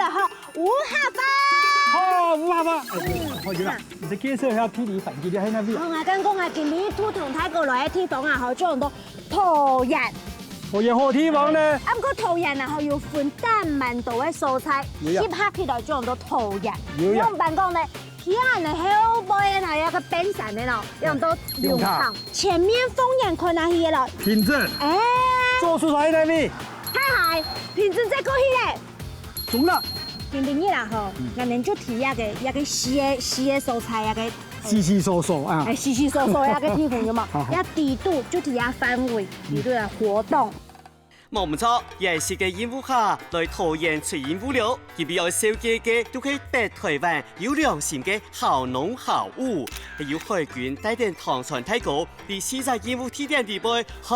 的好无下巴。哦，五下巴。好嘅啦，唔使介紹下天地凡嘅喺那邊。我跟講啊，今年土同泰國來嘅地方啊，好種到桃仁。我有好地方咧。咁個桃仁啊，好要分蛋蠻多嘅蔬菜，烚下起來種到桃仁。用辦講咧。佢係後背係有個冰山嘅咯，用到用糖，前面風眼看下去咯。品質，做出來喺邊？係品質真高起嘅。中啦。今年啦吼，我哋就提一個細嘅蔬菜一個。細索索啊。細索一個地方有冇？要地度就提下範圍，地度嘅活動。冇唔錯，也是個演武下來桃園出演武了，佢比較少嘅都係北台灣有良心嘅好農好武，還有海軍帶領唐船太高，第四隻演武地點地位學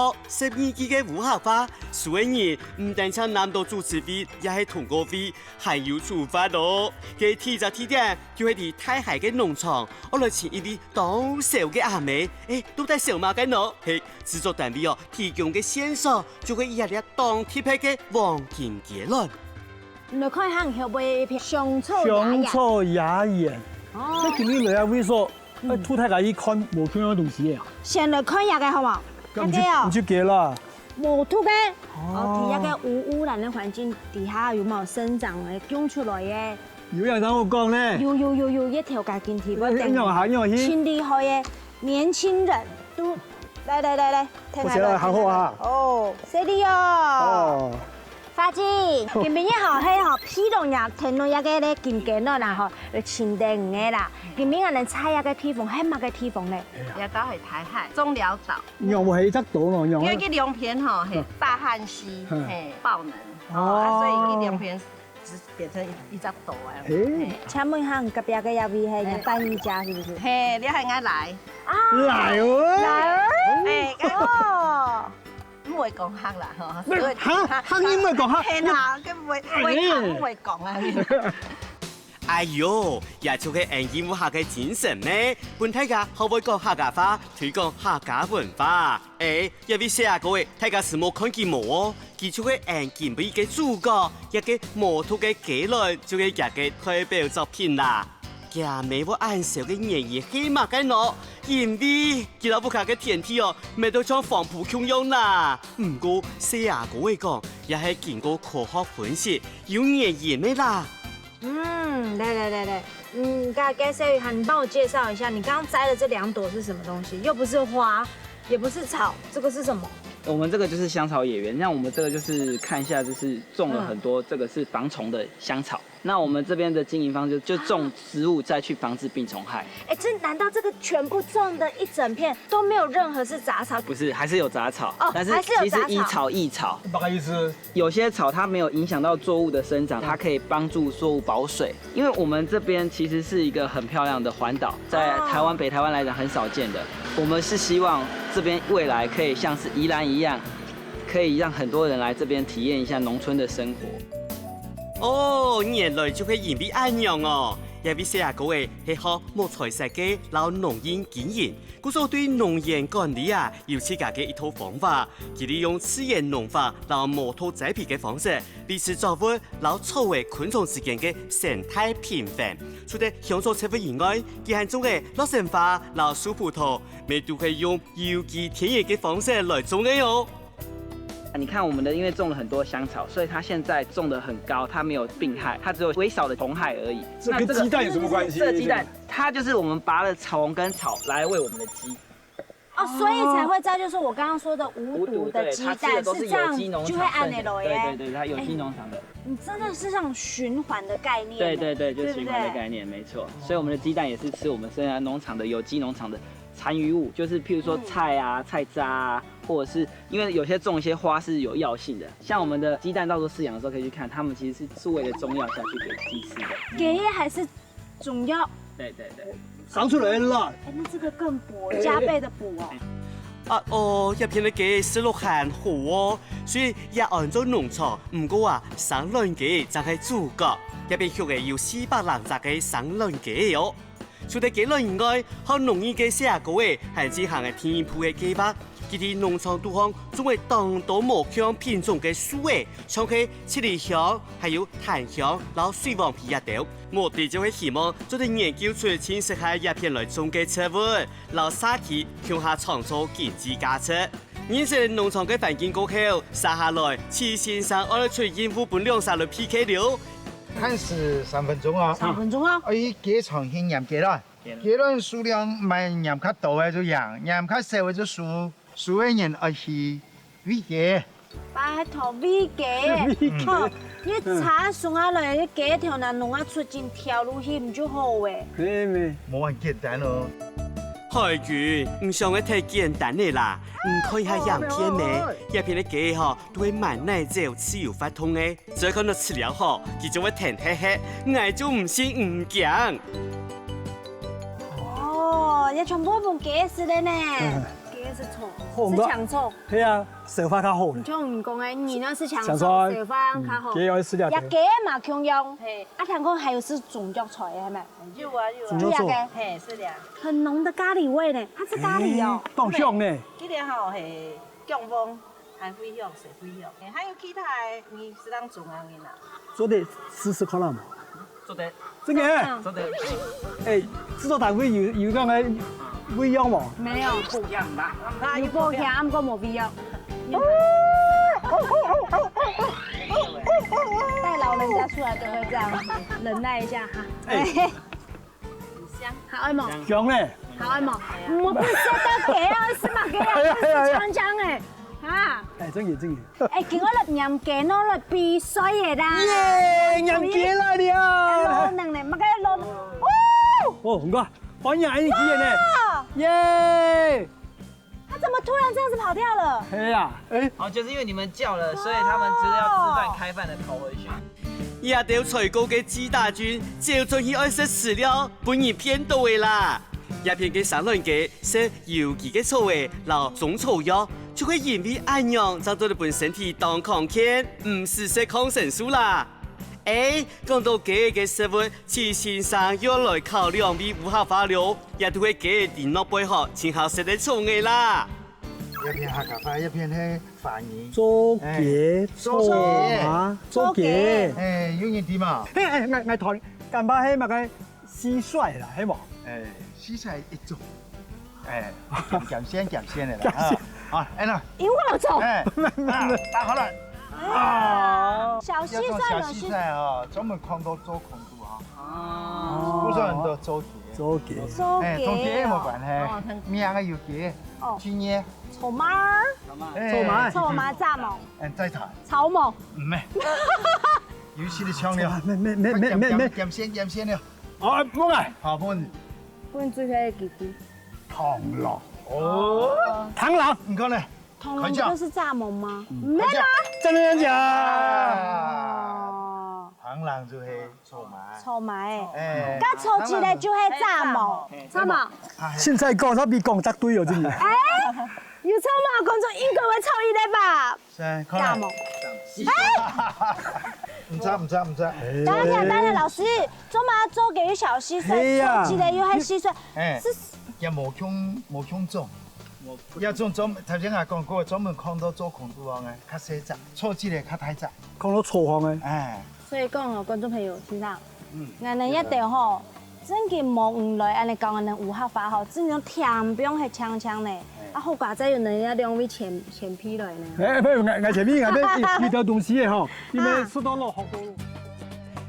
12級嘅武學法，所以人唔單止南島主持會，也係通過會，還有處罰咯。佢第隻地點就係喺太海嘅農場，我來請一位當小嘅阿妹，都帶小馬嘅喏，係製作單位哦提供嘅線索，就會一日當貼牌嘅黃金結論。你看下後背一片香草雅言。哦。你今日來啊，會說，土太介一看冇看到東西嘅。先來看一個好冇？唔知幾啦。冇土嘅，哦，第一個無污染嘅環境底下有冇生長嘅種出來嘅？有人同我講咧。有一條街經體，親厲害嘅年輕人都。來，我寫得好好啊！哦，犀利哦！花姐，今年好係好批動呀，聽到一個咧見見到啦，嗬，前定嘅啦。今年我哋猜一個地方，係乜嘅地方咧？也到係台海中寮島。用係則島咯，用。因為佢兩片嗬係大漢溪，係爆能，所以佢兩片只變成一隻島啊。請問下隔壁嘅有位係翻譯家是不是？嘿，你係啱來。來喎！哦，唔會講黑啦，嗬。嚇，黑英唔係講黑。聽下，佢唔會講啊。哎呦，也就係演武下嘅精神呢。本大家可唔可以講客家話，推廣客家文化？有位寫各位，大家是冇看見冇哦？佢就係演武嘅主角，一個模圖嘅紀錄，就係一個代表作品啦。佢每部按照嘅演繹起碼嘅喏，因為佢老母家嘅天氣哦，未到將防腐強用啦。唔過寫各位講，也係經過科學分析，有演繹咩啦？來，介紹一下，你幫我介紹一下，你剛剛摘的這兩朵是什麼東西？又不是花，也不是草，這個是什麼？我們這個就是香草野原，像我們這個就是看一下，就是種了很多，這個是防蟲的香草。那我們這邊的經營方式就種植物，再去防治病蟲害。這難道這個全部種的一整片都沒有任何是雜草？不是，還是有雜草，但是其實一草一草。不好意思，有些草它沒有影響到作物的生長，它可以幫助作物保水。因為我們這邊其實是一個很漂亮的環島，在台灣北台灣來講很少見的。我們是希望這邊未來可以像是宜蘭一樣，可以讓很多人來這邊體驗一下農村的生活。哦，原來就係演武安樣哦！有位寫各位係學木材設計，撈農業經營，故所對農業管理啊，有自家嘅一套方法。佢利用自然農法，撈模土栽培嘅方式，彼此作物撈草為昆蟲之間嘅生態平衡。除咗享受食物以外，佢還種嘅綠生花、撈樹葡萄，咪都係用有機天然嘅方式來種嘅喲。你看我們的，因為種了很多香草，所以它現在種得很高，它沒有病害，它只有微少的蟲害而已。這跟雞蛋有什麼關係？這個雞蛋，它就是我們拔了蟲跟草來餵我們的雞。哦，所以才會在就是我剛剛說的無毒的雞蛋是這樣，就會按那種耶。對，它有機農場的。你真的是這種循環的概念。對，就是循環的概念，沒錯。所以我們的雞蛋也是吃我們生產農場的有機農場的殘餘物，就是譬如說菜啊、菜渣啊，或者是因為有些種一些花是有藥性的，像我們的雞蛋到時候飼養的時候可以去看，它們其實是餵了中藥下去給雞吃的。給還是中藥？對。長出來了。那這個更補，加倍的補哦。一片的雞食落很好哦，所以也按照農場，唔過啊，生卵雞就係主角，一邊學嘅要400人隻嘅生卵雞喲。除咗雞卵以外，學農業嘅寫各位係進行嘅天鋪嘅計劃，佢哋農場度方總會當到無香品種嘅樹誒，像係七里香，還有檀香，然後水黃皮一條。我哋就會希望做啲研究出清晰下一片來種嘅植物，然後沙地向下創造經濟價值。認識農場嘅環境過後，接下來齊先生我哋出應付本兩沙來 PK 了。限時3分鐘啊3分鐘啊！以雞場先驗雞卵，雞卵數量咪驗較多嘅就養，驗較少嘅就數嘅人愛去餵雞。拜託餵雞，哦，你查送下來，你雞條那弄啊出進條路去唔就好誒？咩？冇咁簡單咯。海軍唔想嘅太簡單嘅啦，唔看一下樣片呢，一片嘅雞嗬都會滿奶酒吃油發痛嘅，再看到吃了嗬，佢就會甜嘿嘿，我就唔信唔驚。哦，你全部用雞食的呢？雞是錯，是強錯。係啊，手法較好。唔像唔講嘅，你那是強強錯，錯手法較好。雞可以吃掉。鴨雞嘛強用，啊，聽講還有是中藥材嘅係咪？有啊有啊，中藥材。嘿是的。很濃的咖喱味呢，它是咖喱哦。當香呢？這個吼係降風，還會用水會用，還有其他的，你是當種啊你啦。做得試看啦嘛。做得真嘅？做得誒，製作單位有咁嘅味樣冇？沒有，不一樣啦。有保險，啱過冇必要。帶老人家出來都會這樣，忍耐一下哈。哎，好愛冇？香呢？好愛冇？我不捨得給啊，是嘛給啊，不是長江誒，嚇！誒，真嘅真嘅。誒，叫我嚟飲雞咯，嚟必須嘅啦。耶，飲雞啦你啊！攞能力，乜嘅攞？哦，唔該，歡迎你幾人呢？耶！他怎麼突然這樣子跑掉了？係啊，誒，哦，就是因為你們叫了，所以他們知道要吃飯開飯的跑回去。一條採購嘅雞大軍，就準備愛食飼料，本人偏到嘅啦。一片嘅生卵雞食有機嘅草嘅，然後種草藥，就會因為安養，就對你本身體當抗癌，唔是食抗生素啦。誒，講到雞嘅食物，齊先生要來考量為無合法了，也都會雞電腦背後前後食得重嘅啦。一片客家話，一片係方言。做雞，做馬，做雞。誒，有人點啊？誒，我同近排喺咪個蟋蟀啦，係冇？誒，蟋蟀一種。誒，鹹鮮嘅啦。啊，誒嗱。因為我走。打好了。啊，小蟋蟀小蟋蟀啊，專門看到做孔度啊。哦。不是很多做雞。做雞。做雞。同雞冇關係。命嘅有雞。哦。豬嘢。草蜢。草蜢蚱蜢。再談。草蜢。唔係。有時你搶了。咩？鹽鮮了。哦，冇啊。好本。本最喜嘅弟弟。螳螂。哦。螳螂，你看呢？螳螂不就是蚱蜢嗎？沒啦。真係假？哦。螳螂就係草蜢。草蜢誒。誒。加錯字咧就係蚱蜢。蚱蜢。現在講得比講得對哦，真係。誒，要蚱蜢講咗應該會錯意咧吧？蚱蜢。唔知。等下，老師，做嘛做給小蟋蟀，錯字咧又係蟋蟀。誒。又無腔種。有種頭先我講過，專門看到做孔度王嘅，較細隻，錯字咧較大隻。講到錯行嘅。誒。所以講哦，觀眾朋友聽到，我哋一定吼，真嘅冇唔來，安尼講我哋有合法吼，真種甜不用係槍槍咧，啊後掛仔有人家兩位前批來呢。誒，不如我前面嗰邊遇到東西嘅吼，因為食到落學到。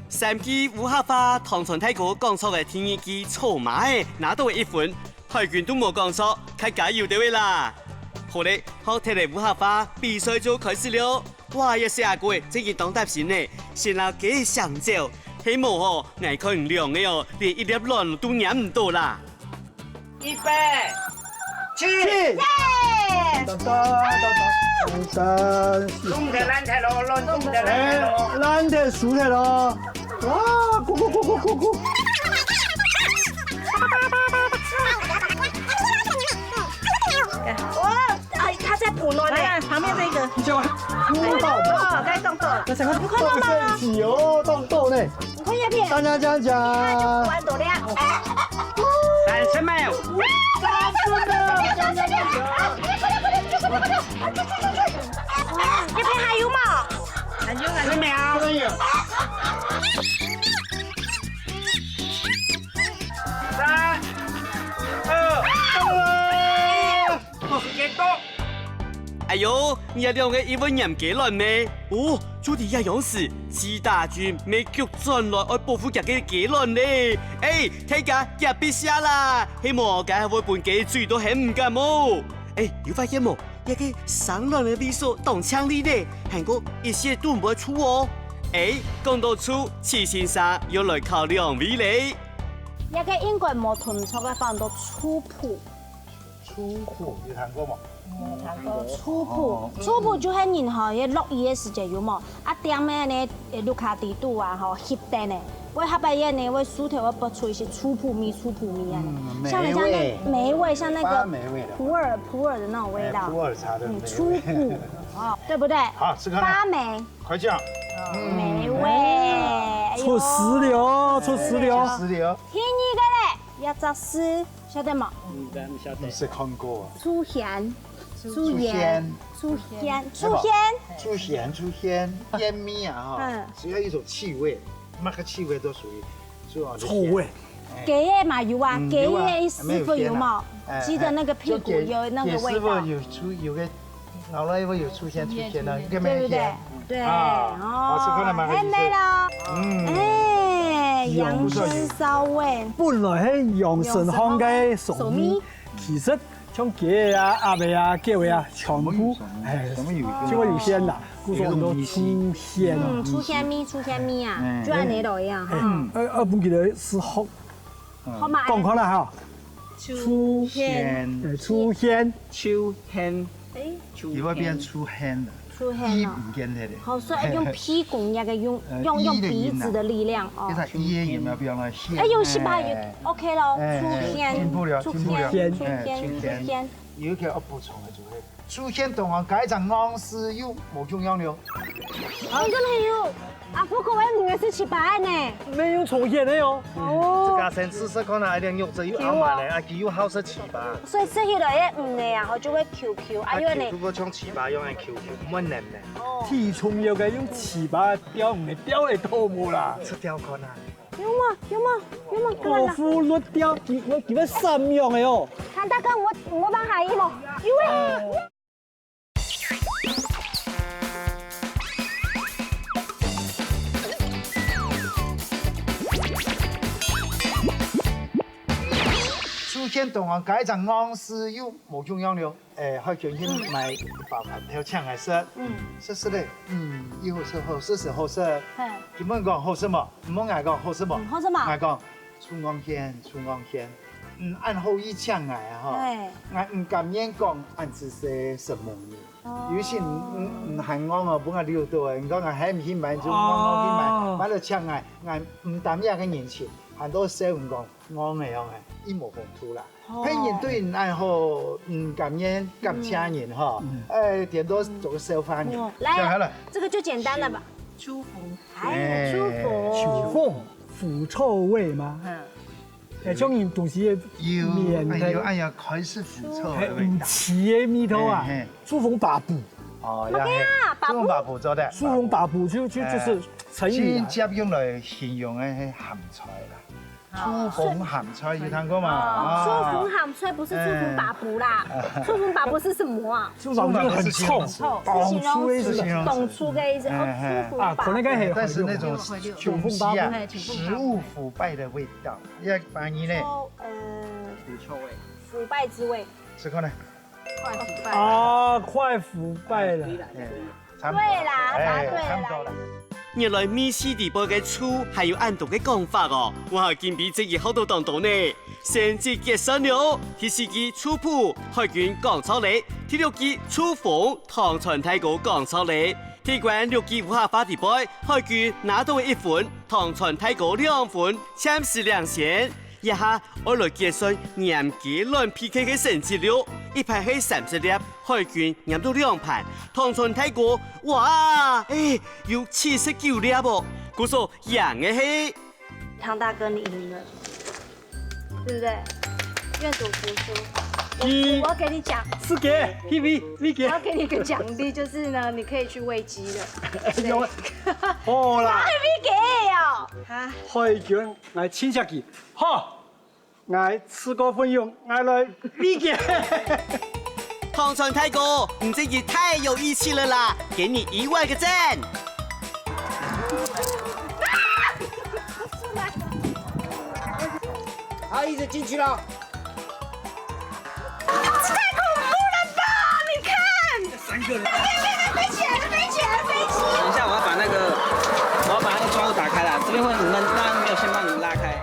三記無合法，唐傳太古講錯嘅天一記草蜢嘅，拿到1分。海軍都冇講錯，開加油對位啦！好嘞，好睇嚟無合法，比賽就開始了。哇！一下過，真係當答先呢，先拿幾香蕉，希望哦，眼看唔亮嘅哦，連一粒卵都飲唔到啦。預備，去！中條爛鐵路，中條爛鐵路，爛鐵樹鐵咯！哇！咕！它在浦內呢，旁邊這個。你叫我哦，該動作了。那整個動作是一起哦，動作呢？你看葉片。講。玩多亮。30秒。呦，你两个一问严格乱咩？哦，就地一样时，自大军未局转来爱保护家嘅结论呢。哎，睇家入必下啦，希望家会半己最多系唔敢冇。哎，有发现冇？一个上浪嘅味素当枪里呢，韩国一些都唔会出哦。哎，讲到出，齐先生要来考两位嘞。一個英國冇同錯嘅放到粗鋪，出户有谈过冇？粗鋪，粗鋪就係然後嘅落雨嘅時節有冇？啊點咩呢？盧卡地度啊，吼翕定呢，我下半夜呢，我薯條我爆出一些粗鋪米啊，像人家那梅味，像那個普洱的那種味道，普洱茶的粗鋪，哦，對不對？好，吃看八梅，快讲。梅味，出石榴，出石榴。石榴，第二個咧，一隻絲，曉得冇？你是看过啊？粗鹹，粗鹹出鲜，烟蜜啊哈，只要一种气味，那个气味都属于臭味。雞嘅嘛有啊，雞嘅師傅有冇？雞的那個屁股有那個味道。師傅有個咬了以後有出現了，一個對不對？對，好吃，看到嗎？太美了。哎，養生燒味。本來係陽神鄉嘅糯米，其實像雞啊、鴨啊、雞尾啊，全部就會有鮮啦，故所很多粗鮮。粗鮮米啊，就按你度一樣哈。二本記得是好，好嘛？講開啦哈。粗鮮，粗鮮，秋天，以後變粗鮮了。粗鮮哦。唔見嚟嘅。好，所以用屁股那個用鼻子的力量哦。其實伊嘅音要變來鮮。哎，用西巴語 OK 咯，粗鮮，進步了。有一個我補充嘅就係，出現同行改成昂斯有無中央了。你真係有啊！不過我女兒是七八呢。沒有重現的喲。哦。這個先試試看哪一點用，這有傲慢的，啊，佢有好食七八。所以食起來咧唔嚟啊，我就會 QQ，啊因為你。如果像七八用係 QQ，唔會嫩嘅。體重要嘅用七八雕唔係雕嚟到冇啦。吃雕看啊。有冇？國父律雕，我叫乜三樣嘅喲。看大哥，我幫下一冇，有誒。出現同行改成昂斯有無中央了。海軍英買包飯條槍還是？是嘞，以後是好食是好食。基本講好食嘛，唔好嗌講好食嘛。好食嘛。嗌講粗昂鮮。按後一槍嗌哈，嗌唔敢言講按只是什麼嘢。有些韓昂啊，本來溜到嘅，唔講嗌喺唔起買就昂去買到槍嗌唔đảm嘢嘅年前，很多時候唔講昂嘅樣嘅，一模糊塗啦。喺人對人愛好，敢言敢請人哈，點都做個燒飯嘅。來，這個就簡單了吧？出服，出服。腐臭味嗎？種嘢東西麵哎呀，開始腐臭嘅味道。似嘅味道啊，蘇鳳白布。哦，蘇鳳白布做的。蘇鳳白布就是成語。直接用來形容嘅係鹹菜啦。粗鳳鹹菜有聽過嗎？粗鳳鹹菜不是粗鳳白布啦，粗鳳白布是什麼啊？粗鳳白布很臭，形容詞，懂粗的意思。啊，可能該係，但是那種東西啊，食物腐敗的味道，要翻譯呢？腐臭味，腐敗之味。吃看呢？快腐敗。啊，快腐敗了。對啦，答對啦。原來美食地步嘅醋係有按度嘅講法哦，我係見比職業好多當道呢。先至結束了，第四季醋鋪海軍講錯嚟，第六季醋鳳唐傳太古講錯嚟，第關6季武俠花地步海軍拿到1分，唐傳太古2分，暫時領先。一下我來結算嚴格論 PK 嘅成績了，一排係30粒，海軍贏到2盤，唐傳太古哇，有79粒噃，故所贏嘅係唐大哥你贏了，對不對？願賭服輸。我要給你講，是給 PV 給。我要給你一個獎勵，就是呢，你可以去餵雞的。好啦。PV 給哦。海軍我請下佢，好，我吃過分用，我來 PV 給。唐川太哥，你这也太有义气了啦，给你1万个赞。好，一直进去了。太恐怖了吧！你看，3个人，飞起来，飞起来，飞起来！等一下，我要把那个窗户打开了，这边会很闷，那没有先帮你们拉开。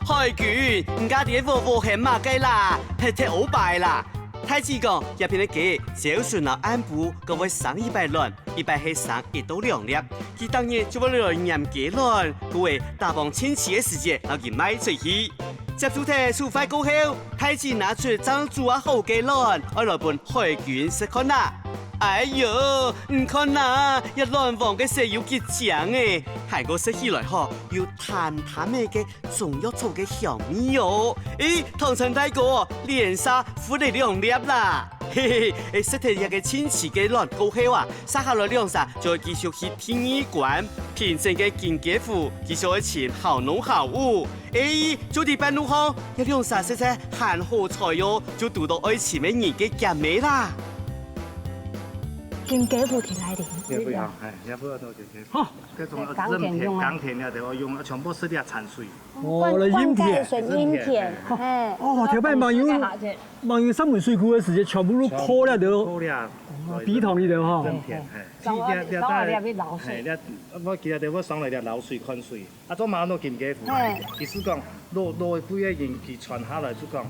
海军，唔家啲活活係乜雞啦，係踢好敗啦。太子講入邊嘅雞，小船樓安補，各位省100輪，100係省1到2粒。佢當然就為了驗雞輪，各位大放千次嘅時間，攞佢買出去。接住睇煮飯過後，太子拿出張煮啊好雞輪，我來伴海軍食看啦。哎呦，唔看啦，一輪黃嘅食要結醬誒，韓國食起來嗬，要淡淡嘅中藥草嘅香味哦。誒，唐陳大哥，連沙敷你2粒啦，嘿嘿，食睇日嘅千次嘅輪過後啊，撒下來2沙，再繼續去天醫館，平靜嘅見幾副，繼續去前好農好物。誒，做啲半路後，一2沙食隻韓好菜喲，就讀到愛前嘅年嘅夾尾啦。金雞父田來的，也不要，哎，也不要多金雞。好，這種鋼田了的，用全部是啲產水。哦，嚟醃田，醃田，哎，哦，條擺網友上門水庫嘅時間，全部都鋪了到筆筒裏頭嗬。真田，我記得我上來啲流水看水，啊，做馬都金雞父，意思講攞幾個人佢傳下來就講。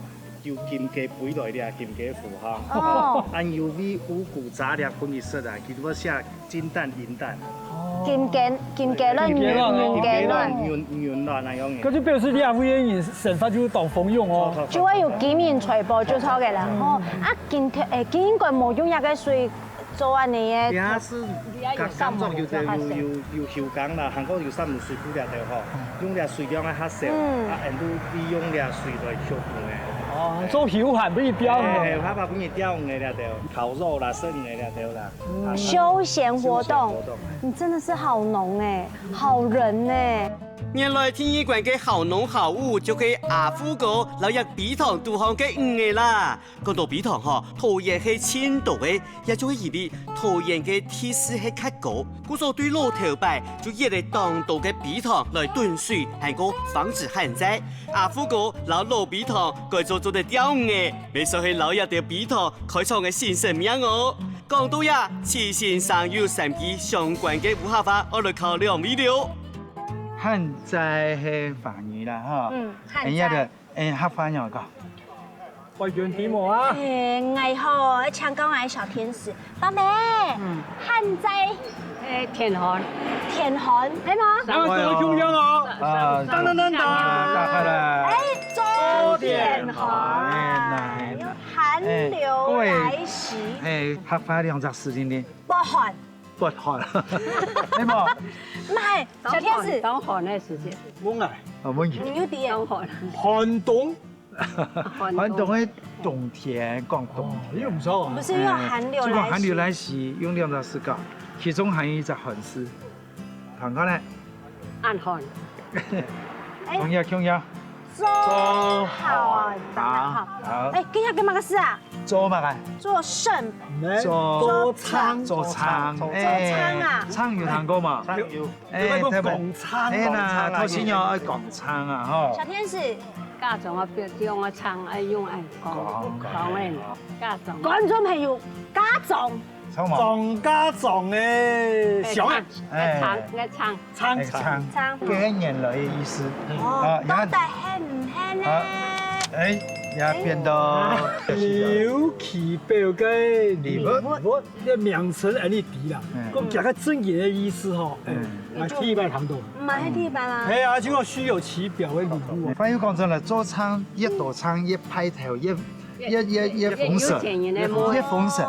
叫金雞背來啲金雞父哈，按 UV 五谷雜糧分別色啊，佢都寫金蛋銀蛋。金雞卵、銀雞卵，圓卵那樣嘢。嗰就表示啲會員成法就當風用哦。就會有金銀財寶就錯嘅啦。哦，啊金應該冇用一個水做安尼嘅。而是工作有後工啦，韓國有三門水庫了的吼，用啲水量啊較少，啊，人都利用啲水來收飯嘅。哦，做油飯不是標誒，他把不你釣魚了的，烤肉啦、生魚了的啦。休閒活動，你真的是好農哎，好人哎。原來天醫館嘅好農好物就係阿夫哥留入筆塘杜康嘅魚啦。講到筆塘嗬，桃園係千度嘅，也就係以為桃園嘅天勢係較高，故所對老頭擺就熱嚟當道嘅筆塘來燉水，係個防止旱災。阿夫哥留老筆塘改做嚟釣魚，未說係留入條筆塘開創嘅新生命哦。講到呀，慈善上有3件相關嘅武俠法，我來考2位了。旱災係繁語啦，哈。旱災。黑番有個。外卷題目啊。哎好，香港嘅小天使，寶貝。旱災。天寒。天寒，係嘛？兩個都中央哦。噔，打開啦。周天寒，有寒流來襲。黑番2隻時間點。不寒。不寒，係冇？唔係，小天使。當寒嘅時節。冇啊。冇嘢。你有啲當寒。寒冬。寒冬係冬天，講冬。呢個唔錯。不是用寒流來襲。用寒流來襲，用2隻時間，其中含一隻寒濕。唐哥咧？暗寒。強呀。做好。好。哎，今日幹嘛個事啊？做乜嘅？做甚？做倉。做倉啊！倉有聽過嘛？有。誒，講倉。誒嗱，頭先有愛講倉啊，嗬。小天使。家長啊，標用個倉愛用愛講咧，家長。觀眾朋友，家長。莊家長嘅想啊。倉。嘅眼淚嘅意思。哦，到底輕唔輕咧？也變到劉啟表嘅禮物，嘅名稱係你知啦。咁加個正言嘅意思嗬，係天板堂度。唔係天板啦。係啊，就個虛有其表嘅禮物。反正講真啦，做倉一朵倉一派頭一豐盛，一豐盛。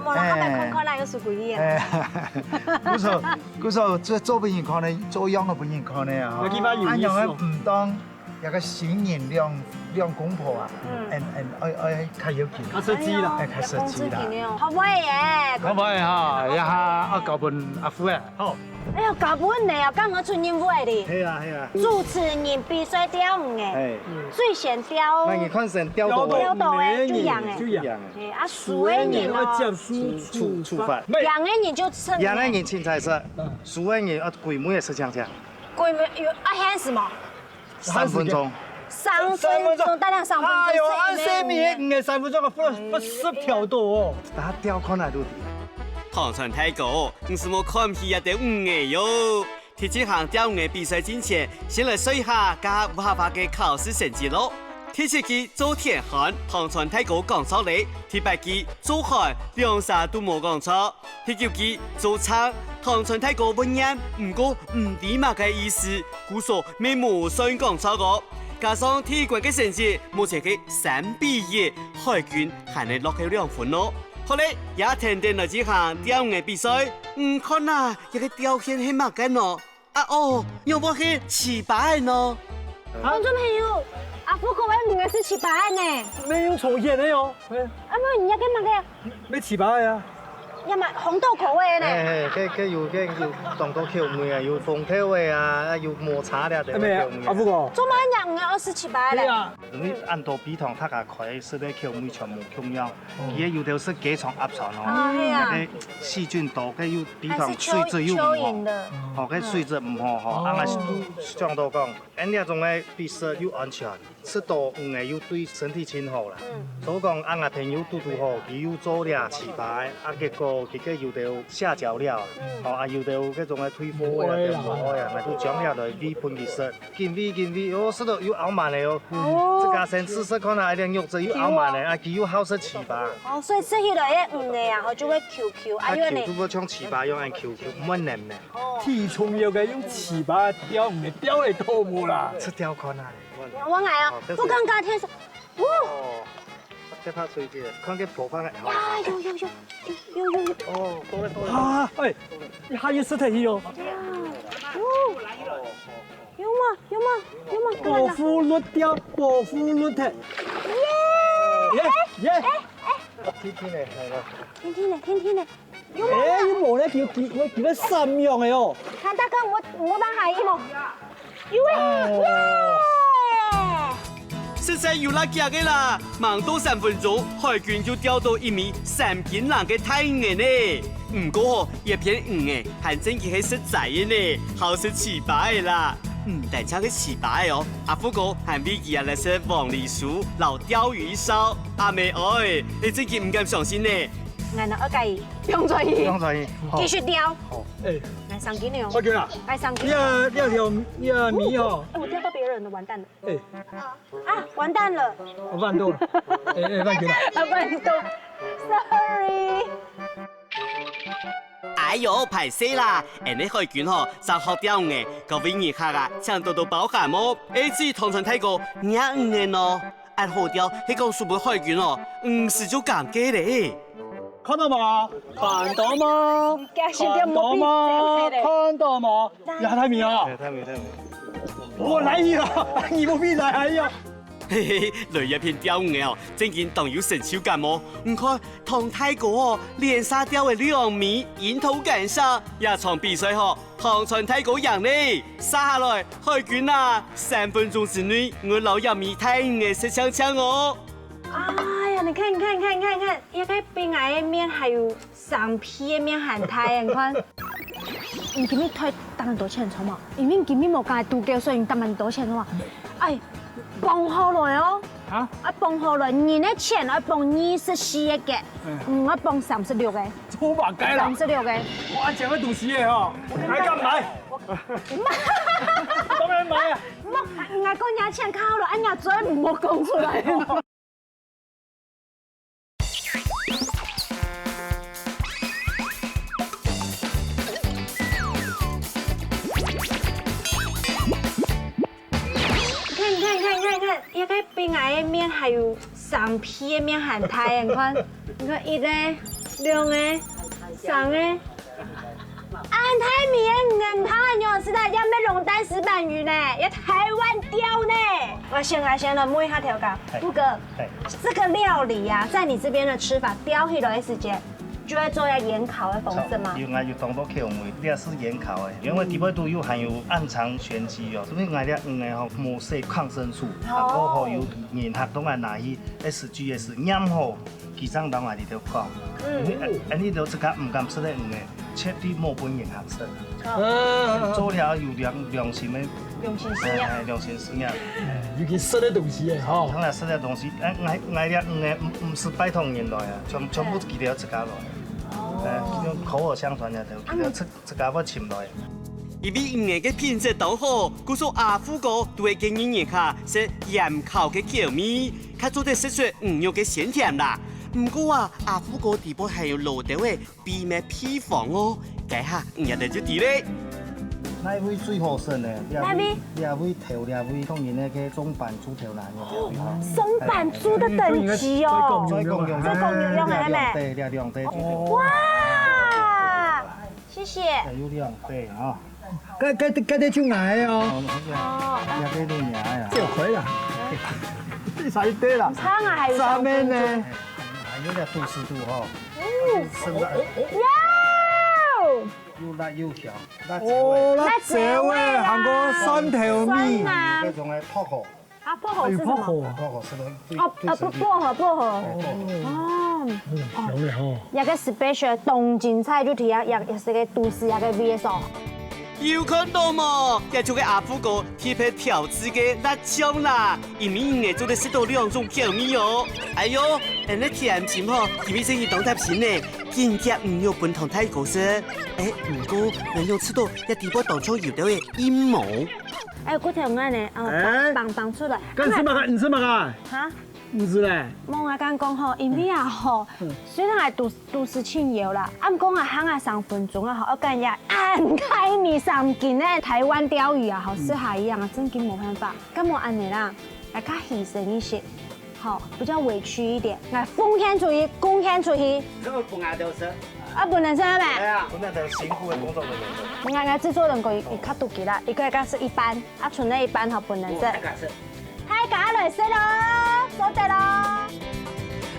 我啦，我咪看那個是鬼嘢。嗰時候做俾人看咧，做樣嘅俾人看咧啊。按樣嘅唔當有個顯現量。兩公婆啊，愛較要緊，較實際啦，較實際啦。好唔可以嘅？可唔可以嚇？一下我交本阿夫啊，好。哎呀，搞本你啊，剛剛出任務的。係啊係啊。主持人必須釣魚嘅，最先釣。那你看先釣到嘅就養嘅，就養。啊，熟的人哦，觸發。養的人就稱。養的人青菜色，熟的人鬼母也是這樣。鬼母有限時嘛？3分鐘。3分鐘，大量3分鐘。哎呦，按3米5嘅3分鐘啊，不10條多哦。打釣看來都。唐船太高，唔是冇看起也得5嘅喲。提前行釣魚嘅比賽之前，先來說一下加烏下法嘅考試成績咯。第7期做田漢，唐船太高講錯你；第8期做海，兩啥都冇講錯；第9期做倉，唐船太高本人唔過唔點嘛嘅意思，故所未冇算講錯個。加上體育嘅成績，目前嘅3比1，海軍還係落去2分咯。後來也停定來這項釣魚比賽，看啊，一個表現係乜嘅喏？啊哦，有冇係7百喏？觀眾朋友，阿夫各位唔係是7百呢？沒有重現的喲。啊唔，人家嘅乜嘅？沒7百呀。又咪紅豆口味呢？佢有當到口味啊，有風頭味啊，有摩擦的。係咪啊？阿夫哥。做乜人嘅27百咧？你按到比堂，他個開是咧口味全部共樣，佢有條是雞腸鴨腸哦，嗰細菌多，佢有比堂水質又唔好，哦，佢水質唔好，啱啱講到講，呢一種咧比賽又安全，吃到魚又對身體真好啦。所以講，啱啱朋友嘟好，佢又做了7百，啊結果佢個有條下腳料，哦啊有條嗰種嘅退火啊，條火啊，咪都講了來比判其實，見味，哦，食到又熬慢嚟哦。這家先試試看下，連肉質又熬慢嚟，啊佢又好食7百。哦，所以食起來嘅魚嘅啊，佢就會 QQ，啊因為你。如果像7百用按 QQ，唔嫩嘅。體重要嘅用7百釣魚釣嚟多冇啦。吃釣看下。我嗌啊，不尷尬天生。哦，即刻水啲，看佢播翻嚟。呀，有。哦，多啦。啊，哎，你還有實體魚哦。有嗎？伯父律釣，伯父律踢。耶！天嚟係啦。天嚟。有冇咧？叫得3樣嘅哦。看大哥，我當下一模。有耶！實在有啦夾嘅啦，忙到3分鐘，海軍就釣到1米3斤重嘅大魚呢。唔過一片魚嘅，還真係實在嘅呢，好食7百啦。但唱嘅7百哦，阿夫哥還比佢嚟食黃梨酥、撈釣魚燒，阿妹愛，你真係唔敢相信呢。我我介意，不用在意，繼續釣。好，哎，來上斤了。我叫啦。來上斤。你要米哦。我釣到別人的，完蛋了。哎。啊，完蛋了。我辦到了。辦到了。辦到 ，sorry。哎呦，排死啦！你海軍嗬，就學釣魚，各位遊客啊，請多多包涵哦。至於唐船太高，2嘅咯，按好釣，係講數本海軍哦，是就尷尬咧。看到嗎？看到嗎？看到嗎？呀，太明啊！太明。我來呀！你冇必來呀！嘿嘿，來一片釣魚哦，正見當有成手感哦。唔看唐太高哦，連沙釣嘅2米，沿途緊殺，一場比賽嗬，唐船太高贏呢，殺下來海軍啊，3分鐘之內我撈1米太魚嘅食槍哦。哎呀，你看，一個邊矮嘅面還有3片嘅面很大，你看。你今日退打蠻多錢錯嘛？因為你今日冇講度叫，所以你打蠻多錢嘛。哎，綁好來哦。啊？綁好來，你的錢我綁24個，我綁36個。粗白雞啦！36個。我淨係讀書嘅嗬，大家買。咁樣買啊？唔好，我講你錢靠了，俺家嘴唔好講出來。看，一個邊矮嘅面還有3片嘅面很大，你看1個、2個、3個，哎太米的汤啊，牛老师的要没龙丹石板鱼呢，要台湾雕呢。我先来摸一下调羹。富哥，这个料理呀，在你这边的吃法，雕起来时间。就会做要盐烤的方式吗？用有当到口味，你也是盐烤的，因为底部都有含有暗藏玄机哦。所以我哋鱼吼无色抗生素，啊，过后有盐合当然拿去 SGS 腌好，其上当然你就讲，你就自家唔敢吃的鱼嘅，切对莫本盐合适。做了有良心的。用心思念，良心思念。尤其食的东西吼，当然食的东西，我哋唔是拜托人来啊，全部记得要自家来。这种口耳相传的，就记得自家要寻来。因为鱼嘅品质都好，故说阿富哥都会建议人下食盐烤嘅口味，较做得食出鱼肉嘅鲜甜啦。不过啊，阿富哥地部还有老豆嘅秘密秘方哦，解下唔入得就啲咧。那味最好食呢，那味头那味，当然那个中板猪头腩嘅味哈。松板猪的等级哦，再共用的对，两杯。哇，谢谢。有2杯啊。该得就来哦。2杯都牙呀。就可以了。这才对了。汤啊，还有上面呢，还有点度湿度哈。生的。又辣又香，哦，辣椒味，韩国酸条米，那种的薄荷。啊，薄荷是什么？薄荷是的。薄荷。哦。有嘞吼。一個 special 東京菜就提也是個都市一個味素。有看到冇？也就個阿富哥特別調製嘅辣醬啦，因為魚做得食到2種口味哦。哎呦，那甜甜吼，因為生意當特品呢，見夾魚肉本同泰國食。哎，唔過人用吃到一地波當中有到嘅陰謀。哎，嗰條眼呢，放出來。干什麼？你吃嘛噶？哈？唔是咧。望阿講講吼，因為啊吼，雖然係都市青遊啦，啊唔講啊行啊3分鐘啊吼，我感覺按開米上見咧台灣釣魚啊，好似海一樣啊，真嘅冇辦法。咁我按你啦，來較犧牲一些，好比較委屈一點，來奉獻出去，貢獻出去。這個不愛都是。啊，不能食咩？係啊，本來就辛苦嘅工作人員。我製作人佢伊較獨氣啦，伊個係一般，啊剩咧一般吼不能食。太假嚟食咯，做得咯。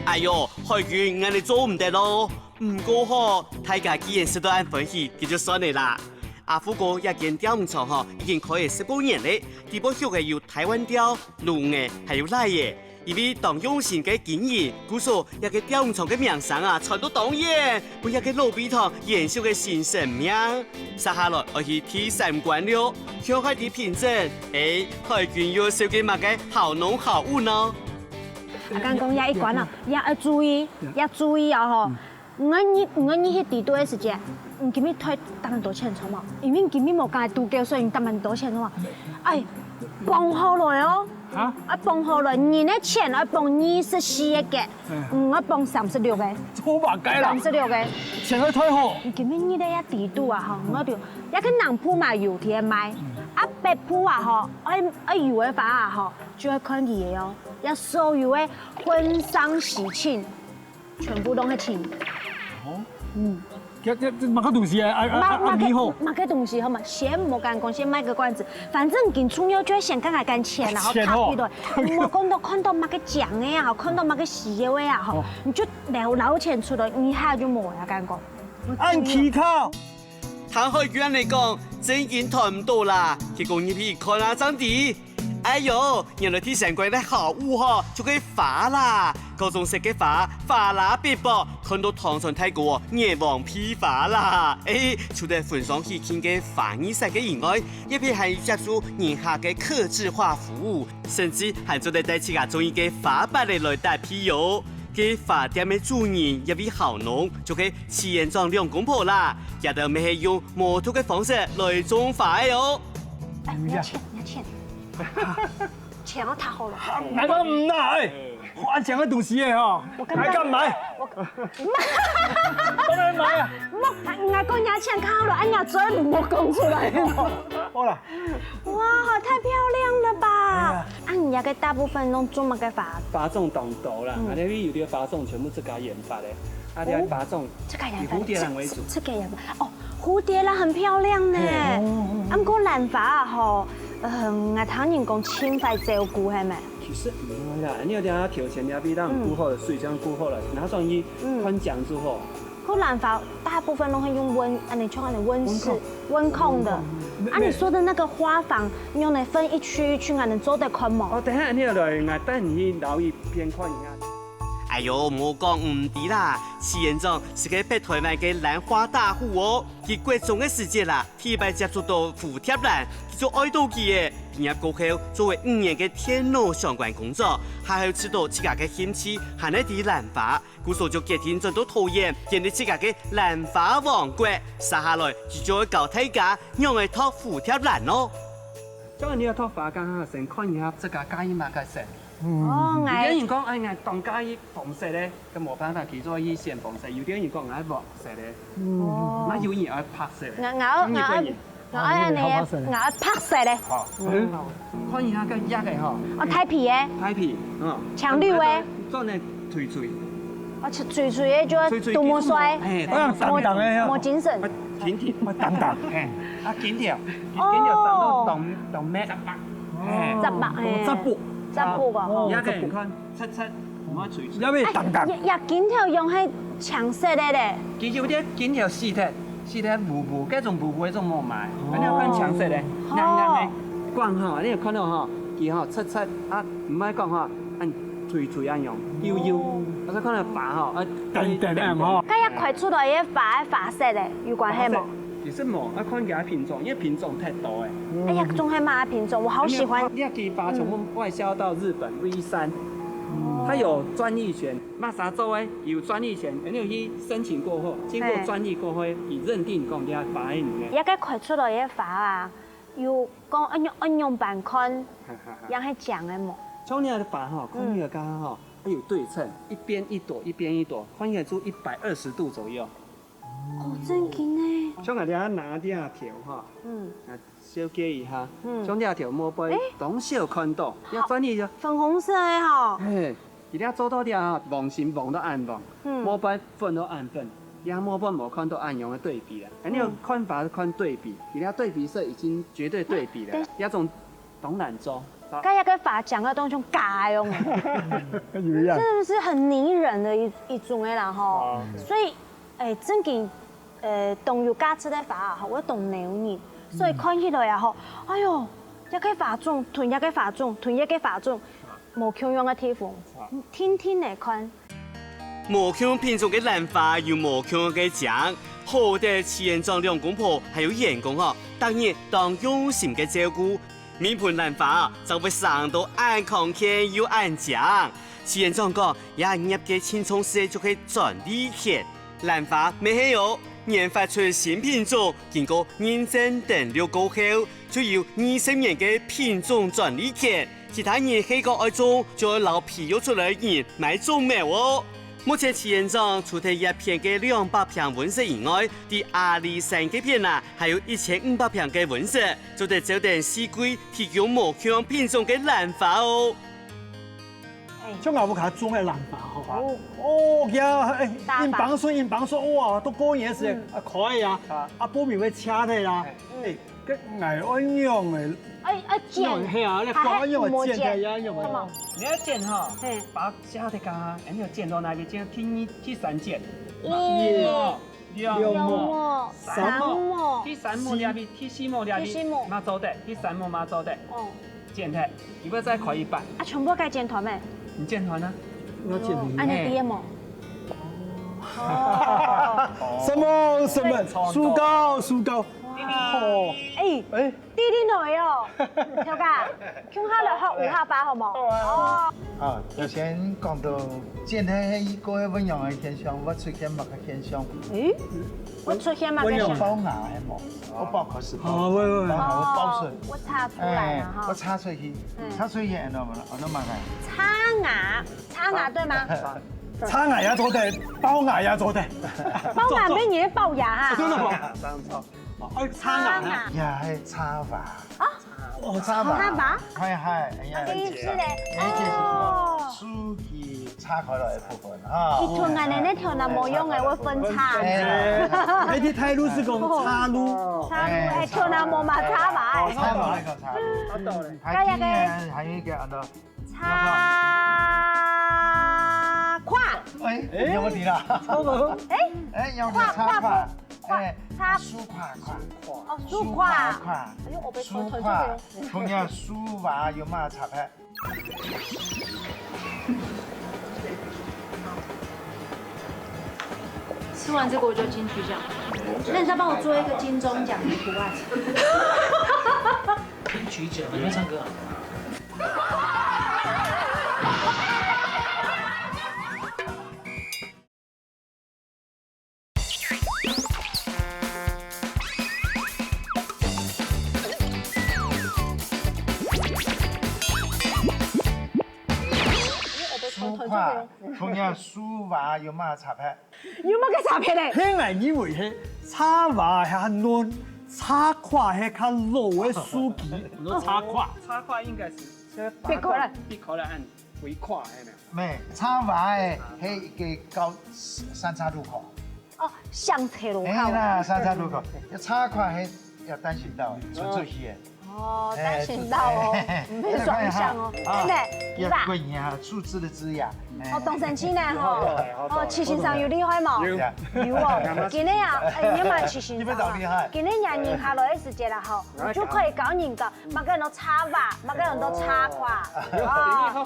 哎呦，海軍我哋做唔得咯。唔過嗬，大家既然食到按歡喜，咁就算你啦。阿富哥一間釣魚場嗬，已經開10多年嘞，地波學嘅有台灣釣、鱸嘅，還有瀨嘅。因為當用心嘅經營，故說一個釣魚場嘅名聲啊，傳到當然，不一個老比堂延續嘅新生命。接下來我去第3關了，向海地品質，海軍要燒嘅乜嘅好濃好物呢？阿剛講也一關啊，也要注意啊吼！我去地多嘅時間，唔見面退當然多錢錯嘛，因為見面冇介度嘅，所以當然多錢嘛。哎，放好來哦！啊！放好來，你的錢我放24個，我放36個。錯吧計啦36個。錢去退好。見面你咧一地度啊吼，我就一個南鋪買油貼買，啊北鋪啊吼，我油嘅法啊吼，就要看佢嘅哦，一所有嘅婚喪喜慶，全部都係錢。哦。嗯。買個東西啊，你好。買個東西好嘛，先冇干講，先賣個關子。反正見重要就係先講下幹錢，然後卡佢度。我看到買個獎嘅啊，看到買個喜嘅位啊，吼，你就撈錢出來，一下就冇呀干講。按期靠。談海軍嚟講，真經談唔到啦，結果你譬看下張地。哎呦，原來第3關的好物嗬，就可以發啦。各種食嘅發啦必薄，看到唐山泰國熱望批發啦。除咗分享喜慶嘅發意食嘅以外，一邊還接觸人客嘅客製化服務，甚至還做得帶自家中意嘅發白嚟來帶皮油。嘅發店嘅主人一位好農，就可以7元裝2公婆啦，也都未係用摩托嘅方式來種發嘅哦。你要錢。錢我太好了，我講唔啦，花錢嘅東西嘅嗬，還敢買？當然買啊！我講人錢靠了，人家嘴唔好講出來。好啦。哇，太漂亮了吧！人家嘅大部分都做乜嘅法？法種當道啦，啊，你有啲法種全部自家研發嘅，啊，啲法種以蝴蝶蘭為主。自家研發哦。蝴蝶兰很漂亮呢。不过兰花啊吼，我听人讲千块照顾系咪？其实唔会啦，你有点调前两比当顾好的水这样顾好了，然后算伊宽讲之后。可兰花大部分都会用温控的。你说的那个花房，用来分一区一区，能做得看吗？等下你来，我带你去留意边看一下。哎呦，莫讲唔对啦，齐院长是个北台湾嘅兰花大户哦。佢国中嘅时节啦，第一摆接触到蝴蝶兰，叫做爱到佢嘅。毕业过后，作为5年嘅天路相关工作，还有知道自家嘅兴趣，还在啲兰花，故所就决定转到桃园，建立自家嘅兰花王国。接下来就做教大家用嚟托蝴蝶兰咯。咁你要托花岗先看一下这个介意嘛介色。哦，有啲人讲哎当介意红色咧，咁冇办法叫做以先红色；有啲人讲爱黄色咧，那有人爱白色。我爱拍色咧。好，看一下个叶嘅吼。太皮嘅。太皮，强绿嘅。做呢脆脆。脆脆嘅就多么衰，冇精神。甜甜，等等，紧條上到當咩？十步個。而家嘅人看七唔可以脆脆。有咩等等？緊條用係長色嘅咧。佢有啲緊條細條糊，嗰種糊嗰種冇買。你要看長色嘅，亮光吼，你有看到吼，佢吼七唔係講吼，按脆脆一樣，悠，我再看到花吼，等吼。咁一塊出來嘅花色咧，有關係冇？其實冇，要看佢品種，因為品種太多誒。哎呀，仲係乜品種？我好喜歡。你可以把全部外銷到日本V3，它有專利權，馬沙州誒有專利權，你有去申請過後，經過專利過後，以認定講啲花喺裡面。一個塊出來嘅花啊，要講按用板看，讓係講嘅冇。像你的花吼，看你的剛剛吼，它有對稱，一邊一朵，看起來就120度左右。好正經呢。像我哋拿啲條吼，小解一下，像啲條毛杯，當小看到，要專利咗。粉紅色嘅吼。嘿，而家做到啲啊，黃線黃到暗黃，毛杯粉到暗粉。而家毛杯冇看到暗用嘅對比啦，你有看法是看對比，而家對比色已經絕對對比了，一種東南洲。咁一個花講嘅當中假用，真的是很迷人的一種嘅啦吼。所以正經動要加出啲花啊，我動鳥兒，所以看起來也好，哎呦，一個花種，同一個花種，冇共用嘅地方，天天嚟看。無共品種嘅蘭花有無共嘅獎，好在齊院長兩公婆還有員工當然當用心嘅照顧。每盆蘭花就會生到安康健又安詳。齊院長講，也入嘅青蔥時就可以專利權。蘭花未係有研發出新品種，經過認證登錄過後，就有20年嘅品種專利權。其他人喺個愛種，就要留皮肉出來人買種咩喎？目前齊院長除咗一片嘅200平溫室以外，啲阿里山嘅片啊，還有1500平嘅溫室，就得酒店四季提供無共品種嘅蘭花哦。像我卡種嘅蘭花，哦，因幫說，哇，都過年時可愛啊，報名會車的啦，個愛安用嘅。剪，係啊，你講用嘅剪嘅呀，用嘅。你要剪哈，把下的噶，你要剪到哪邊？剪第3剪。2末、3末，第3末兩邊，第4末兩邊，馬走的，第3末馬走的。剪開，如果再開一半。全部該剪團咩？你剪團呢？我剪。你第一幕。什麼？樹高。哦，啲女哦，條架，向下來學5下8好冇？頭先講到剪係一個溫陽嘅現象，我出現乜嘅現象？我出現乜嘅現象？包牙係冇，我包可是包，喂，我包水，我擦出來了哈。我擦出去，按到乜？按到乜嘅？擦牙對嗎？擦牙也做得，包牙也做得。包牙俾你齙牙真的嗎？擦牙。也係擦法。擦法？係，第一次咧。書記擦叉開落嘅部分哈。伊像安尼咧條那模樣嘅會分叉。那啲泰路是講叉路，叉路誒條那模嘛叉吧。叉埋呢個叉路。我到咧。還有嘅還有一個按照叉胯。誒有問題啦。誒有個叉胯。叉書胯胯。哦，書胯。哎呦，我被書胯，同樣書話有乜插拍？吃完这个我就金曲奖。那你再帮我做一个金钟奖的图案。金曲奖，你会唱歌啊？同樣書話有乜插拍？有乜嘅插片咧？聽嚟以為係叉話係較軟，叉胯係較柔嘅書記，我說叉胯。插胯應該是別過來，別過來按回胯，係咪？咩？叉話係一個高三岔路口。哦，上車路口。係啦，三岔路口。叉胯係要單行道，純粹係。哦，單行道哦，唔係雙向哦。真的，要貴呀，樹枝的枝呀。哦，動神青呢吼，哦，刺身上有厲害冇？有哦，今日啊，你買刺身上啊，今日人人下來的時節啦吼，就可以搞人個，每個人都插吧，每個人都插胯。哦，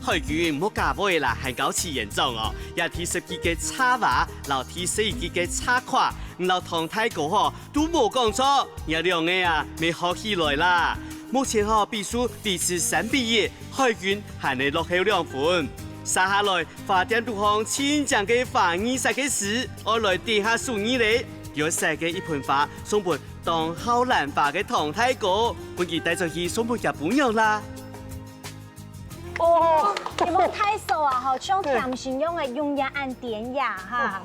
海軍唔好假尾啦，係搞次嚴重哦，也睇十幾個叉話，留睇四幾個叉胯，唔留唐太哥嗬都冇講錯，有兩個啊未學起來啦。目前比數維持3比1，海軍還係落後2分。接下來發展獨項千丈嘅花藝設計師，我來點下數二咧，有設計一盆花送盆當後蘭花嘅唐太哥，本期帶咗去送盆日本人啦。哦，你冇太瘦啊吼，像甜心用嘅用眼按典雅哈。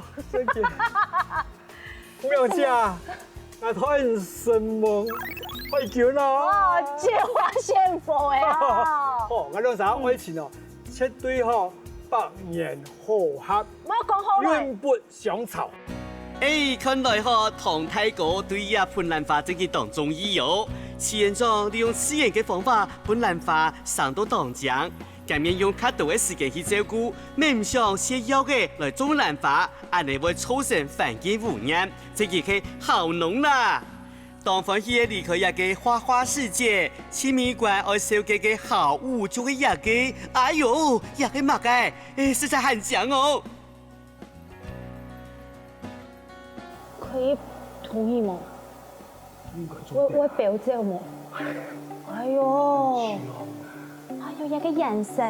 唔要食，我太神夢，太強啦！哦，借花獻佛嘅哦。哦，我兩啥愛情哦，絕對吼百年好合，唔好講好耐。永不相吵。看來唐太哥對呀盆蘭花真係當中意哦。次園長利用自然嘅方法，盆蘭花上到當獎，咁樣用較多嘅時間去照顧，唔想寫藥嘅來種蘭花，安尼會造成環境污染，這就係好農啦。當歡喜離開一個花花世界，親密館愛小嘅嘅好物就會一個，哎呦，一個乜嘅，實在很強哦。可以同意嗎？我表姐冇。哎呦，一個顏色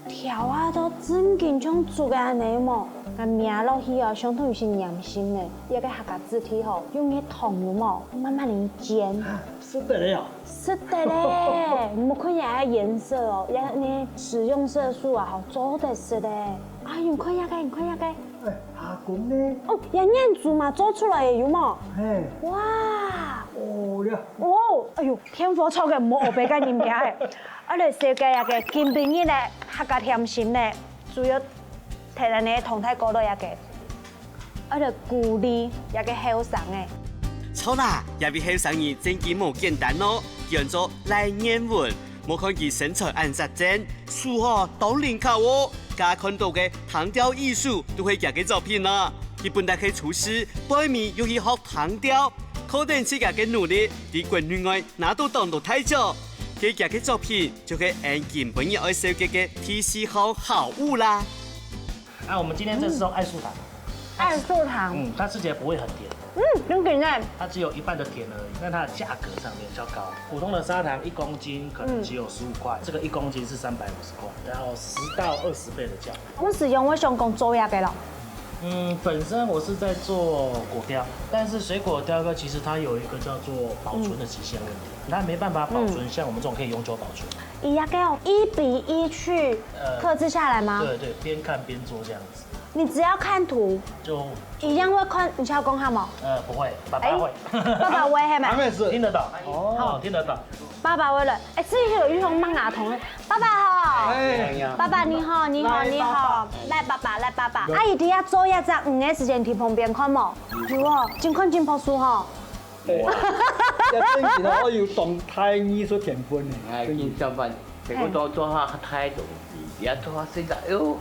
條啊都真緊像做嘅安尼冇，個名落去啊，相當於是娘心嘅，一個客家字體吼，用啲糖有冇，慢慢嚟煎。是的嘞哦。是的嘞，唔好看人家顏色哦，人家食用色素啊，好做得是的。啊，你看一個，你看一個。阿公呢？哦，人家做嘛做出來嘅有冇？嘿。哇！哦呀！哦，哎呦，天火炒嘅唔好學別個人名嘅，我哋設計一個金平日咧客家甜心咧，主要提咱嘅唐太哥落一個，我哋鼓勵一個後生嘅。錯啦，也比後生人真係冇簡單咯，叫做來年文，冇看佢身材按實正，書學都靈巧哦。家看到嘅藤雕藝術都係佢嘅作品啦。佢本來係廚師，背面又去學藤雕，可能自家嘅努力，喺國內外拿到當到大獎。佢嘅作品就係按金本日愛設計嘅TC號好物啦。我們今天這是用愛素糖。愛素糖。它吃起來不會很甜。很簡單。它只有一半的甜而已，但它的價格上面比較高。普通的砂糖1公斤可能只有15塊，這個1公斤是350塊，然後10到20倍的價格。我使用我想講做嘢嘅咯。本身我是在做果雕，但是水果雕刻其實它有一個叫做保存的極限問題，它沒辦法保存像我們這種可以永久保存。一樣嘅1比1去刻製下來嗎？對對，邊看邊做這樣子。你只要看圖，就一樣會看。你要講下冇？不會，爸爸會。爸爸會係咪？還沒事，聽得到。哦，聽得到。爸爸會嘞。至於有玉紅掹牙筒咧，爸爸好。哎呀，爸爸你好，你好，你好，来爸爸，来爸爸。阿姨底下做一只鱼的时间，伫旁边看冇？有哦，真看真朴素吼。哇！这真是我有动态艺术天分的。哎，见上班，结果做下态度，也做下洗澡哟。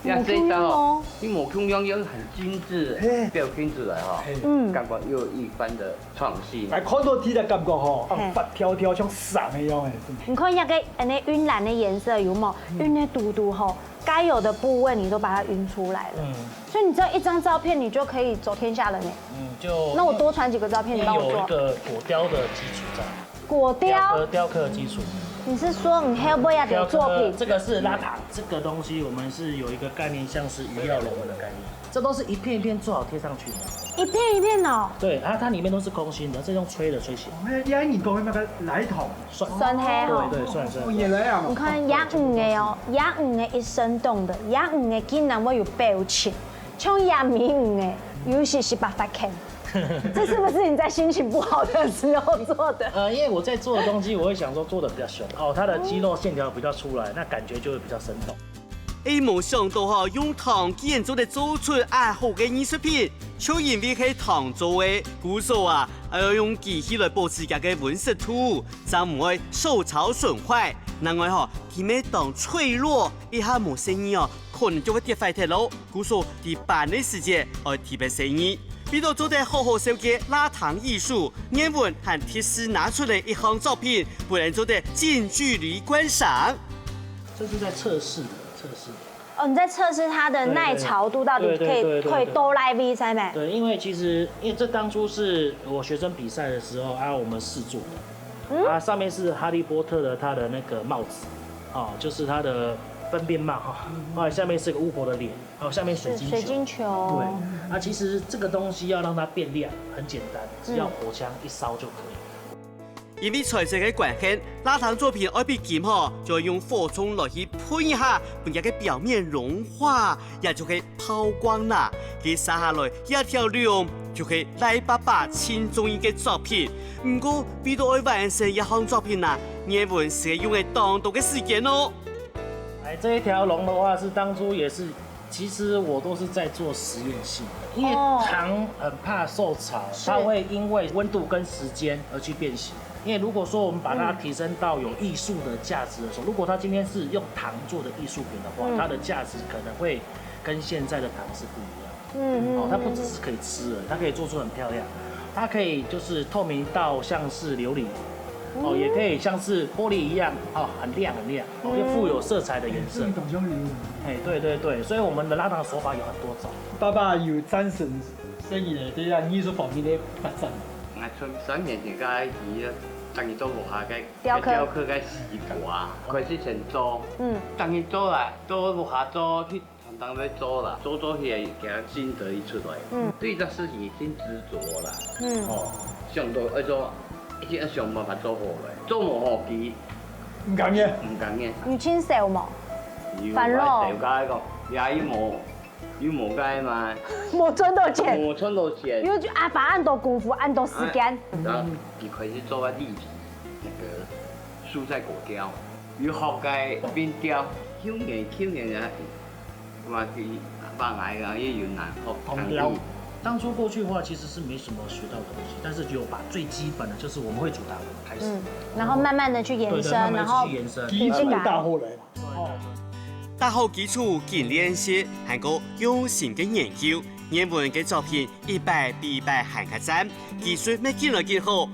也洗澡哦，你模腔样样很精致，表现出来哈，感觉又有一番的创新。哎，看到底的感觉吼，白条条像伞一样哎。你看那个那晕染的颜色有冇？晕的嘟嘟吼，该有的部位你都把它晕出来了。所以你这一张照片你就可以走天下了呢。就那我多传几个照片，你帮我做。有一个果雕的基础在。果雕。雕刻的基础。你是说你还有不要的作品？这个是拉糖，这个东西我们是有一个概念，像是鱼料龙纹的概念，这都是一片一片做好贴上去的。一片一片哦。对，它里面都是空心的，这用吹的吹起来。压你讲那个来头，酸黑哈。对，酸。也来啊。你看养鱼的哦，养鱼的一生动的，养鱼的竟然会有表情，像养米鱼的，尤其是把它看。这是不是你在心情不好的时候做的？因为我在做的东西，我会想说做的比较凶哦，它的肌肉线条比较出来，那感觉就会比较生动。冇想到哈，用糖竟然做得做出爱好嘅艺术品，就因为係糖做嘅，故所啊，要用机器来保持家嘅纹饰图，才唔會受潮损壞。另外哈，佢咩當脆弱，一下冇生意哦，可能就會跌壞鐵路。故所第半嘅時間要特別生意。比如做得好好笑嘅拉糖艺术，眼纹和贴丝拿出嚟一項作品，不能做得近距離觀賞。这是在测试的，哦，你在测试它的耐潮度到底可以多来 V 才没？对，因为这当初是我学生比赛的时候我们试做的，上面是哈利波特的他的那个帽子，就是他的分辨帽下面是个巫婆的脸，下面水晶球。对，其实这个东西要让它变亮很简单，只要火枪一烧就可以。因为材质嘅关系，拉糖作品要比金就要用火冲来去喷一下，让它嘅表面融化，也就可以抛光啦。佢撒下来一条亮，就可以来爸爸亲中意嘅作品。不过，比到要完成一项作品啦，眼纹是用嘅当多嘅时间哦。这一条龙的话是当初也是。其实我都是在做实验性的，因为糖很怕受潮，它会因为温度跟时间而去变形。因为如果说我们把它提升到有艺术的价值的时候，如果它今天是用糖做的艺术品的话，它的价值可能会跟现在的糖是不一样。它不只是可以吃了，它可以做出很漂亮，它可以就是透明到像是琉璃。也可以像是玻璃一样，很亮，又富有色彩的颜色。对，所以我们的拉糖手法有很多种。爸爸有战胜生意的对啊艺术方面的发展。从3年前开始，当伊做无下个雕刻个习惯，开始先做，当伊做啦，做无下做去常常要做啦，做起来行心得一出来，对这事情先执着啦，上到要做。一直想办法做好来，做无好期，唔甘嘅，你亲手冇？烦咯。掉解讲，也有无解嘛？冇赚到钱。冇赚到钱。因为就把按多功夫，按多时间。然后就开始做个立体，那个蔬菜果雕，有学界边雕，去年啊，嘛是放来个也有难学。当初过去的话，其实是没什么学到的东西，但是有把最基本的，就是我们会煮糖开始，然后慢慢的去延伸，然后基础打好来了。打好基础，勤练习，还有用心嘅研究，眼纹嘅作品一摆比一摆还较赞，技术咩见来见好。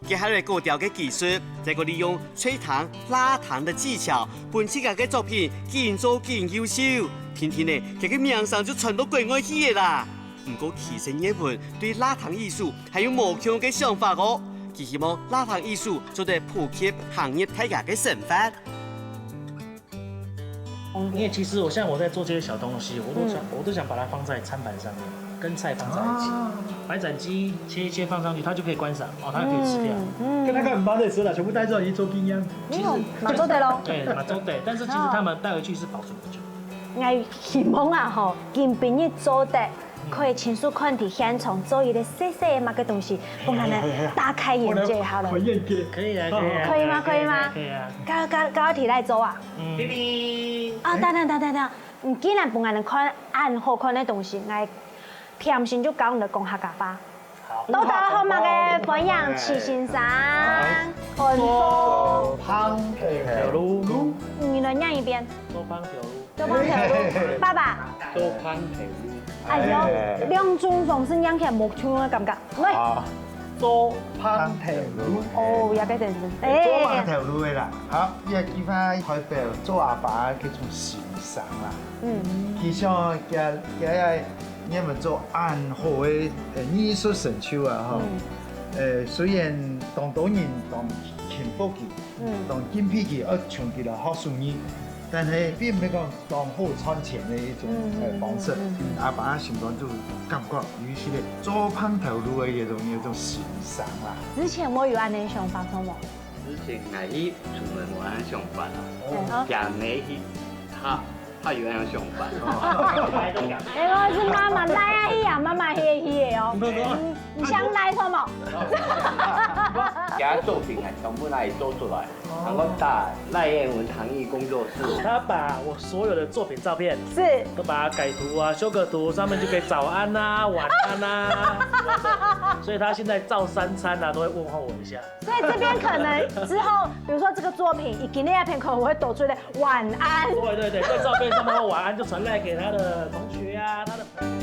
接下来果雕嘅技术，再个利用吹糖、拉糖的技巧，本自家嘅作品更做更优秀。天天呢，这个名声就传到国外去嘅啦。不过，其实眼纹对拉糖艺术还有无强嘅想法哦。佢希望拉糖艺术做得普及行业大家嘅想法。因为其实我在做这些小东西，我都想把它放在餐盘上面，跟菜放在一起，白斩鸡切一切放上去，它就可以观赏它就可以吃掉。跟那个唔包的吃了，全部带走去做经验。其实马州得咯。对，马州得，但是其实他们带回去是保存不久。我希望啊吼，跟朋友做得。可以亲自看伫现场做一个细细的那个东西，帮咱大开眼界好了。可以啊，可以吗？可以吗？可以啊。搞提来做啊？哔哔。啊，等，你既然帮咱看按好看的东西，来甜心就搞你的讲客家话。都到好嘛嘅分享齐先生，做胖条路，你来念一遍。做胖条路。做胖条路，爸爸。做胖条路。哎呦，两种方式念起来冇像嘅感觉。来。做胖條路。哦，也俾定做胖條路嘅啦，好，依個叫翻代表做阿爸嘅種欣賞啦。其實嘅你們做按好嘅藝術成就啊，嗬。雖然當人當幸福嘅，當金皮嘅，我長期嚟學術語。但係並唔係講當好賺錢嘅一種方式，阿爸心中就感覺於是咧做胖條路嘅一種欣賞啦。之前我有安尼想法，錯冇？之前係去出門玩上班啊，廿年去他有安上班。那個是媽媽來啊去啊，媽媽去的哦。你想來錯冇？他作品全部那里做出来，然后打赖燕文唐艺工作室。他把我所有的作品照片都把它改图啊，修个图，上面就可以早安啊、晚安啊，所以他现在照3餐啊都会问候我一下。所以这边可能之后，比如说这个作品，以及那一篇可能我会抖出来晚安。对，在照片上面晚安就传赖给他的同学啊，他的朋友。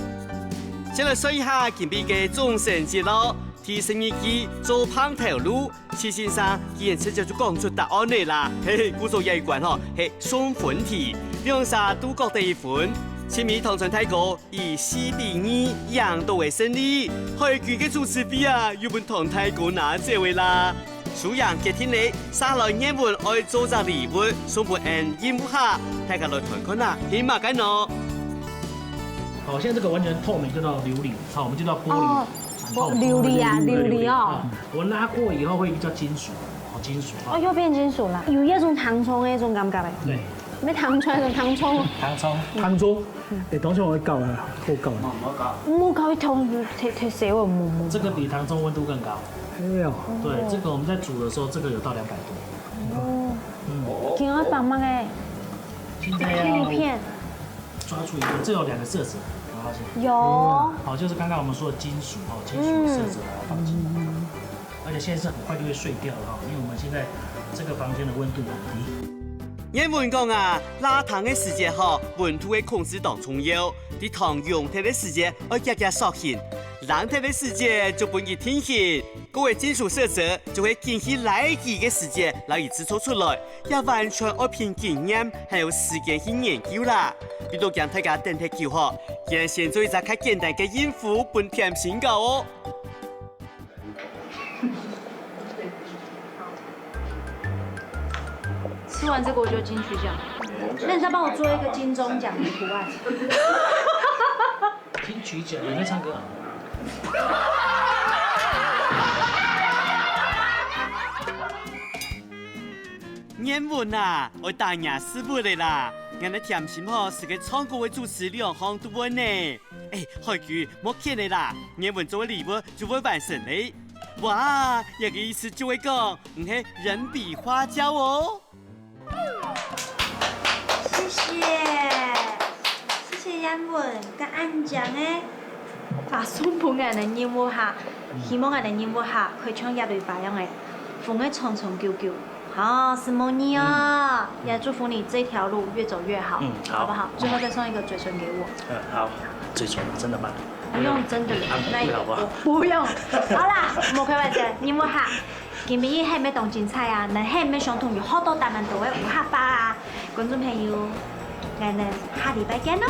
先来说一下今边嘅总成绩咯。第12期做胖條路，齐先生既然直接就講出答案嚟啦，嘿嘿，估數一關嗬，係送分題，2殺都各得1分。前面唐傳太歌以4比2贏到為勝利，開卷嘅主持比啊，要本唐太歌拿這位啦。輸贏嘅天理，沙來英文愛做隻禮物送俾人演舞下，大家來團看啊，起碼緊咯。好，现在这个完全透明，就叫琉璃，好，我们就叫玻璃。琉璃啊，琉璃哦。我拉过以后会叫金属，金属。哦，又变金属了，有一種糖葱的一種感覺嘞。對。咩糖葱？糖葱。糖葱。當初我會教啊，好教。冇教一條死我冇。這個比糖葱溫度更高。沒有。對，這個我們在煮的時候，這個有到200度。哦。挺好棒棒哎。現在要片。抓住一個，這有2個色澤。有，好，就是刚刚我们说的金属哦，金属色泽把它放进来，而且现在是很快就会碎掉了哈，因为我们现在这个房间的温度很低。英文講啊，拉糖嘅時間嗬，溫度嘅控制當重要，啲糖溶脫嘅時間要日日索現，冷脫嘅時間就半日天現，嗰個金屬色澤就會根據來記嘅時間來而製作出來，也完全要憑經驗還有時間去研究啦。比如讓大家等太久嗬，現先做一隻較簡單嘅應付本甜心糕哦。吃完这个我就金曲奖。那你再帮我做一个金钟奖的图案。金曲奖，你会唱歌？英文啊，我大牙師傅嚟啦。俺的甜心嗬是個唱歌嘅主持2項都穩呢。哎，開句莫見你啦，英文做嘅禮物就會完成嘞。哇，一個意思就會講，唔係人比花嬌哦。謝謝英文跟安獎誒，把送俾人哋演舞下，希望人哋演舞下可以唱一對白樣嘅，風嘅長長久久。好，是夢你哦，也祝福你這條路越走越好，好不好？最後再送一個嘴唇給我。好，嘴唇真的嗎？不用真的，那好不好？不用。好啦，冇開玩笑，演舞下。今日係咩當精彩啊？能係咩相同有好多大難度嘅舞客吧啊！觀眾朋友，我哋下禮拜見咯。